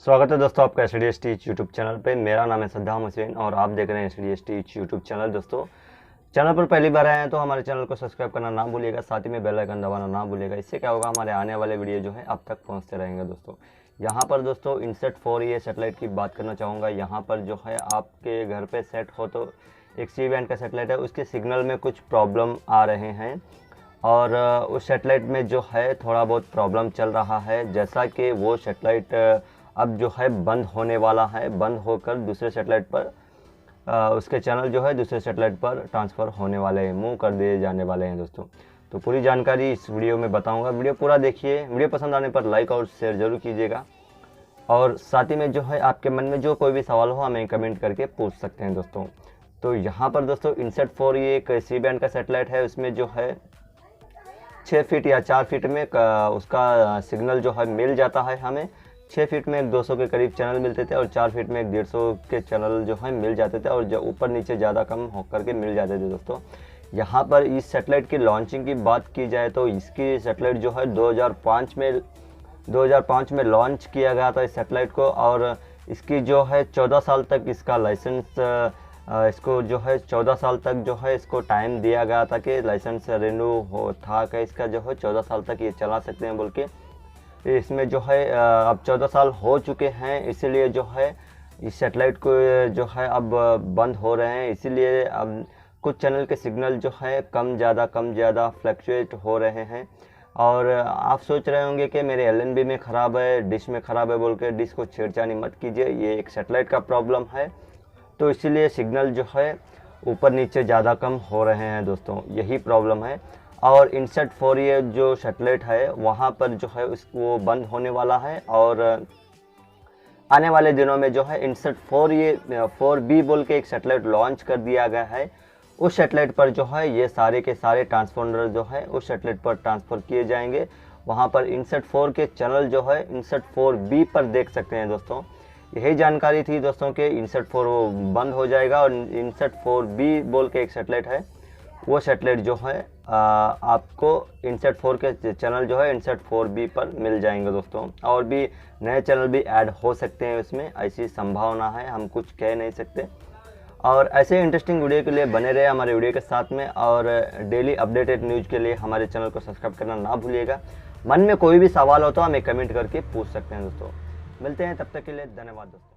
स्वागत है दोस्तों आपका sdsteach यूट्यूब चैनल पे। मेरा नाम है सद्दाम हुसैन और आप देख रहे हैं sdsteach यूट्यूब चैनल। दोस्तों चैनल पर पहली बार आए हैं तो हमारे चैनल को सब्सक्राइब करना ना भूलिएगा, साथ ही में बेल आइकन दबाना ना भूलिएगा। इससे क्या होगा, हमारे आने वाले वीडियो जो है आप तक पहुंचते रहेंगे। दोस्तों यहाँ पर दोस्तों INSAT 4 सैटेलाइट की बात करना चाहूँगा। यहाँ पर जो है आपके घर पर सेट हो तो एक सी बैंड का सैटेलाइट है, उसके सिग्नल में कुछ प्रॉब्लम आ रहे हैं और उस सैटेलाइट में जो है थोड़ा बहुत प्रॉब्लम चल रहा है। जैसा कि वो सैटेलाइट अब जो है बंद होने वाला है, बंद होकर दूसरे सैटेलाइट पर उसके चैनल जो है दूसरे सैटेलाइट पर ट्रांसफ़र होने वाले हैं, मूव कर दिए जाने वाले हैं। दोस्तों तो पूरी जानकारी इस वीडियो में बताऊंगा, वीडियो पूरा देखिए। वीडियो पसंद आने पर लाइक और शेयर ज़रूर कीजिएगा और साथ ही में जो है आपके मन में जो कोई भी सवाल हो हमें कमेंट करके पूछ सकते हैं। दोस्तों तो यहाँ पर दोस्तों INSAT 4 ये एक सी बैंड का सैटेलाइट है। उसमें जो है 6 फीट या 4 फीट में उसका सिग्नल जो है मिल जाता है। हमें 6 फीट में एक 200 के करीब चैनल मिलते थे और 4 फीट में एक 150 के चैनल जो है मिल जाते थे और जो ऊपर नीचे ज़्यादा कम होकर के मिल जाते थे। दोस्तों यहाँ पर इस सैटेलाइट की लॉन्चिंग की बात की जाए तो इसकी सैटेलाइट जो है 2005 में लॉन्च किया गया था इस सैटेलाइट को और इसकी जो है 14 साल तक इसका लाइसेंस इसको जो है 14 साल तक जो है इसको टाइम दिया गया था कि लाइसेंस रिन्यू हो था कि इसका जो है 14 साल तक ये चला सकते हैं बोल के। इसमें जो है अब 14 साल हो चुके हैं, इसीलिए जो है इस सैटेलाइट को जो है अब बंद हो रहे हैं। इसीलिए अब कुछ चैनल के सिग्नल जो है कम ज़्यादा फ्लक्चुएट हो रहे हैं। और आप सोच रहे होंगे कि मेरे LNB में ख़राब है, डिश में ख़राब है बोल के डिश को छेड़छाड़ी मत कीजिए, ये एक सैटेलाइट का प्रॉब्लम है। तो इसीलिए सिग्नल जो है ऊपर नीचे ज़्यादा कम हो रहे हैं। दोस्तों यही प्रॉब्लम है और INSAT 4 ये जो सैटेलाइट है वहाँ पर जो है वो बंद होने वाला है और आने वाले दिनों में जो है INSAT 4B बोल के एक सैटेलाइट लॉन्च कर दिया गया है। उस सैटेलाइट पर जो है ये सारे के सारे ट्रांसपोंडर जो है उस सैटेलाइट पर ट्रांसफ़र किए जाएंगे। वहाँ पर INSAT 4 के चैनल जो है INSAT 4B पर देख सकते हैं। दोस्तों यही जानकारी थी दोस्तों के INSAT 4 बंद हो जाएगा और INSAT 4B बोल के एक सैटेलाइट है, वो सैटेलाइट जो है आपको INSAT 4 के चैनल जो है INSAT 4B पर मिल जाएंगे। दोस्तों और भी नए चैनल भी ऐड हो सकते हैं उसमें, ऐसी संभावना है, हम कुछ कह नहीं सकते। और ऐसे इंटरेस्टिंग वीडियो के लिए बने रहे हमारे वीडियो के साथ में और डेली अपडेटेड न्यूज़ के लिए हमारे चैनल को सब्सक्राइब करना ना भूलिएगा। मन में कोई भी सवाल हो तो हमें कमेंट करके पूछ सकते हैं। दोस्तों मिलते हैं, तब तक के लिए धन्यवाद दोस्तों।